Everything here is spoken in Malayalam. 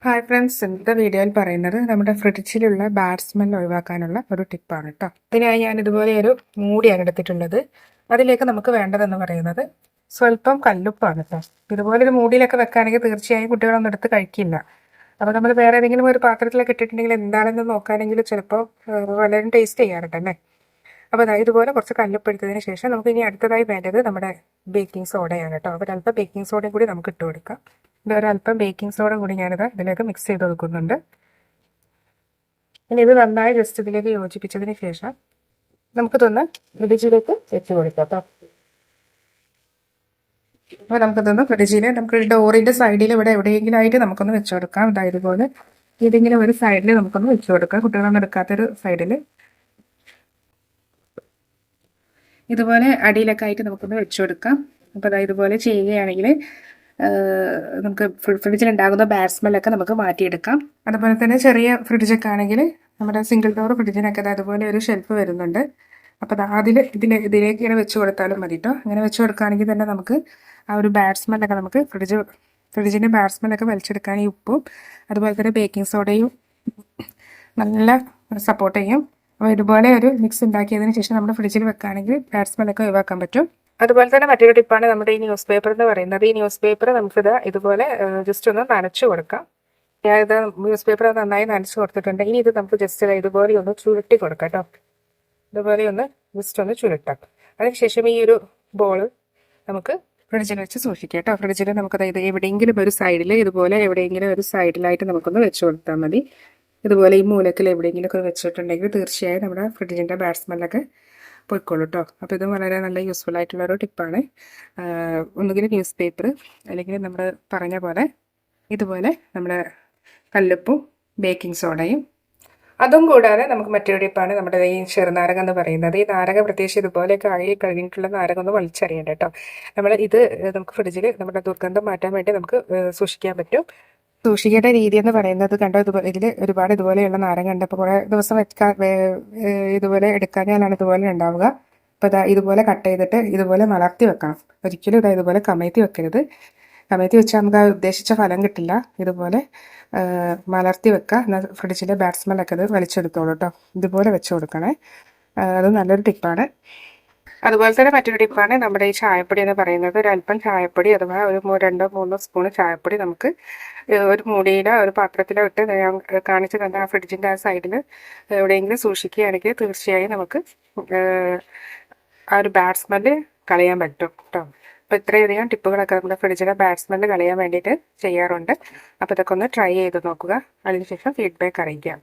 ഹായ് ഫ്രണ്ട്സ്, ഇന്നത്തെ വീഡിയോയിൽ പറയുന്നത് നമ്മുടെ ഫ്രിഡ്ജിലുള്ള ബാഡ് സ്മെൽ ഒഴിവാക്കാനുള്ള ഒരു ടിപ്പാണ് കേട്ടോ. ഇതിനായി ഞാൻ ഇതുപോലെ ഒരു മൂടിയാണ് എടുത്തിട്ടുള്ളത്. അതിലേക്ക് നമുക്ക് വേണ്ടതെന്ന് പറയുന്നത് സ്വല്പം കല്ലുപ്പാണ് കേട്ടോ. ഇതുപോലെ ഒരു മൂടിയിലൊക്കെ വെക്കുകയാണെങ്കിൽ തീർച്ചയായും കുട്ടികളൊന്നും എടുത്ത് കഴിക്കില്ല. അപ്പോൾ നമ്മൾ വേറെ ഏതെങ്കിലും ഒരു പാത്രത്തിലൊക്കെ ഇട്ടിട്ടുണ്ടെങ്കിൽ എന്താണെന്ന് നോക്കുകയാണെങ്കിൽ ചിലപ്പോൾ വളരെ ടേസ്റ്റ് ചെയ്യാറുണ്ടല്ലേ. അപ്പോൾ അതായത് ഇതുപോലെ കുറച്ച് കല്ലുപ്പ് എടുത്തതിന് ശേഷം നമുക്ക് ഇനി അടുത്തതായി വേണ്ടത് നമ്മുടെ ബേക്കിംഗ് സോഡയാണ് കേട്ടോ. അപ്പോൾ അല്പം ബേക്കിംഗ് സോഡയും കൂടി നമുക്ക് ഇട്ട് കൊടുക്കാം. ഇതൊരല്പം ബേക്കിംഗ് സോഡ കൂടി ഞാനിത് ഇതിലേക്ക് മിക്സ് ചെയ്ത് കൊടുക്കുന്നുണ്ട്. ഇനി ഇത് നന്നായി ജസ്റ്റ് ഇതിലേക്ക് യോജിപ്പിച്ചതിന് ശേഷം നമുക്കിതൊന്ന് ഫ്രിഡ്ജിലേക്ക് വെച്ച് കൊടുക്കാം കേട്ടോ. അപ്പോൾ നമുക്കിതൊന്ന് ഫ്രിഡ്ജിൽ നമുക്ക് ഡോറിൻ്റെ സൈഡിൽ ഇവിടെ എവിടെയെങ്കിലും ആയിട്ട് നമുക്കൊന്ന് വെച്ച് കൊടുക്കാം. അതായത് പോലെ ഏതെങ്കിലും ഒരു സൈഡിൽ നമുക്കൊന്ന് വെച്ച് കൊടുക്കാം. കുട്ടികളൊന്നും എടുക്കാത്തൊരു സൈഡിൽ ഇതുപോലെ അടിയിലൊക്കെ ആയിട്ട് നമുക്കൊന്ന് വെച്ച് കൊടുക്കാം. അപ്പോൾ അതായത് ഇതുപോലെ ചെയ്യുകയാണെങ്കിൽ നമുക്ക് ഫ്രിഡ്ജിലുണ്ടാകുന്ന ബാഡ് സ്മെല്ലൊക്കെ നമുക്ക് മാറ്റിയെടുക്കാം. അതുപോലെ തന്നെ ചെറിയ ഫ്രിഡ്ജൊക്കെ ആണെങ്കിൽ നമ്മുടെ സിംഗിൾ ഡോർ ഫ്രിഡ്ജിനൊക്കെ അതുപോലെ ഒരു ഷെൽഫ് വരുന്നുണ്ട്. അപ്പോൾ ഇതിലേക്ക് ഇങ്ങനെ വെച്ച് കൊടുത്താലും മതി കേട്ടോ. അങ്ങനെ വെച്ച് കൊടുക്കുകയാണെങ്കിൽ തന്നെ നമുക്ക് ആ ഒരു ബാഡ് സ്മെല്ലൊക്കെ നമുക്ക് ഫ്രിഡ്ജിൻ്റെ ബാഡ് സ്മെല്ലൊക്കെ വലിച്ചെടുക്കാൻ ഈ ഉപ്പും അതുപോലെ തന്നെ ബേക്കിംഗ് സോഡയും നല്ല സപ്പോർട്ട് ചെയ്യും. അപ്പോൾ ഇതുപോലെ ഒരു മിക്സ് ഉണ്ടാക്കിയതിന് ശേഷം നമ്മുടെ ഫ്രിഡ്ജിൽ വെക്കുകയാണെങ്കിൽ ബാഡ് സ്മെല്ലൊക്കെ ഒഴിവാക്കാൻ പറ്റും. അതുപോലെ തന്നെ മറ്റൊരു ടിപ്പാണ് നമ്മുടെ ഈ ന്യൂസ് പേപ്പർ എന്ന് പറയുന്നത്. ഈ ന്യൂസ് പേപ്പർ നമുക്കിത് ഇതുപോലെ ജസ്റ്റ് ഒന്ന് നനച്ചു കൊടുക്കാം. ഞാനിത് ന്യൂസ് പേപ്പർ നന്നായി നനച്ചു കൊടുത്തിട്ടുണ്ട്. ഇനി ഇത് നമുക്ക് ജസ്റ്റ് ഇതുപോലെ ഒന്ന് ചുരുട്ടി കൊടുക്കാം കേട്ടോ. ഇതുപോലെ ഒന്ന് ജസ്റ്റ് ഒന്ന് ചുരുട്ടാം. അതിനുശേഷം ഈ ഒരു ബോള് നമുക്ക് ഫ്രിഡ്ജിൽ വെച്ച് സൂക്ഷിക്കാം കേട്ടോ. ഫ്രിഡ്ജിൽ നമുക്കത് ഇത് എവിടെയെങ്കിലും ഒരു സൈഡിൽ ഇതുപോലെ എവിടെയെങ്കിലും ഒരു സൈഡിലായിട്ട് നമുക്കൊന്ന് വെച്ച് കൊടുത്താൽ മതി. ഇതുപോലെ ഈ മൂലത്തിൽ എവിടെയെങ്കിലുമൊക്കെ വെച്ചിട്ടുണ്ടെങ്കിൽ തീർച്ചയായും നമ്മുടെ ഫ്രിഡ്ജിൻ്റെ ബാഡ് സ്മെല്ലൊക്കെ പോയിക്കോളൂ കേട്ടോ. അപ്പോൾ ഇത് വളരെ നല്ല യൂസ്ഫുൾ ആയിട്ടുള്ളൊരു ടിപ്പാണ്. ഒന്നുകിൽ ന്യൂസ് പേപ്പർ അല്ലെങ്കിൽ നമ്മൾ പറഞ്ഞ പോലെ ഇതുപോലെ നമ്മുടെ കല്ലുപ്പും ബേക്കിംഗ് സോഡയും. അതും കൂടാതെ നമുക്ക് മറ്റൊരു ടിപ്പാണ് നമ്മുടെ ഈ ചെറുനാരകം എന്ന് പറയുന്നത്. ഈ നാരകം പ്രത്യേകിച്ച് ഇതുപോലെയൊക്കെ കഴിഞ്ഞിട്ടുള്ള നാരകം ഒന്ന് വലിച്ചറിയണ്ട കേട്ടോ. ഇത് നമുക്ക് ഫ്രിഡ്ജിൽ നമ്മുടെ ദുർഗന്ധം മാറ്റാൻ വേണ്ടി നമുക്ക് സൂക്ഷിക്കാൻ പറ്റും. സൂക്ഷിക്കേണ്ട രീതി എന്ന് പറയുന്നത് കണ്ടോ, ഇതിൽ ഒരുപാട് ഇതുപോലെയുള്ള നാരങ്ങ ഉണ്ട്. അപ്പോൾ കുറേ ദിവസം ഇതുപോലെ എടുക്കാനാലാണ് ഇതുപോലെ ഉണ്ടാവുക. അപ്പോൾ ഇതുപോലെ കട്ട് ചെയ്തിട്ട് ഇതുപോലെ മലർത്തി വെക്കണം. ഒരിക്കലും ഇതുപോലെ കമഴ്ത്തി വെക്കരുത്. കമഴ്ത്തി വെച്ചാൽ നമുക്ക് ആ ഉദ്ദേശിച്ച ഫലം കിട്ടില്ല. ഇതുപോലെ മലർത്തി വെക്കുക. എന്നാൽ ഫ്രിഡ്ജിലെ ബാഡ് സ്മെല്ലൊക്കെ ഇത് വലിച്ചെടുത്തോളൂ കേട്ടോ. ഇതുപോലെ വെച്ച് കൊടുക്കണേ. അത് നല്ലൊരു ടിപ്പാണ്. അതുപോലെ തന്നെ മറ്റൊരു ടിപ്പാണ് നമ്മുടെ ഈ ചായപ്പൊടി എന്ന് പറയുന്നത്. ഒരല്പം ചായപ്പൊടി അഥവാ ഒരു 2-3 സ്പൂൺ ചായപ്പൊടി നമുക്ക് ഒരു മൂടിയിലോ ഒരു പാത്രത്തിലോ ഇട്ട് ഞാൻ കാണിച്ച് തന്നെ ആ ഫ്രിഡ്ജിൻ്റെ ആ സൈഡിൽ എവിടെയെങ്കിലും സൂക്ഷിക്കുകയാണെങ്കിൽ തീർച്ചയായും നമുക്ക് ആ ഒരു ബാഡ് സ്മെല്ല് കളയാൻ പറ്റും കേട്ടോ. അപ്പോൾ ഇത്രയധികം ടിപ്പുകളൊക്കെ നമ്മുടെ ഫ്രിഡ്ജിലെ ബാഡ് സ്മെല്ല് കളയാൻ വേണ്ടിയിട്ട് ചെയ്യാറുണ്ട്. അപ്പോൾ ഇതൊക്കെ ഒന്ന് ട്രൈ ചെയ്ത് നോക്കുക. അതിനുശേഷം ഫീഡ്ബാക്ക് അറിയിക്കാം.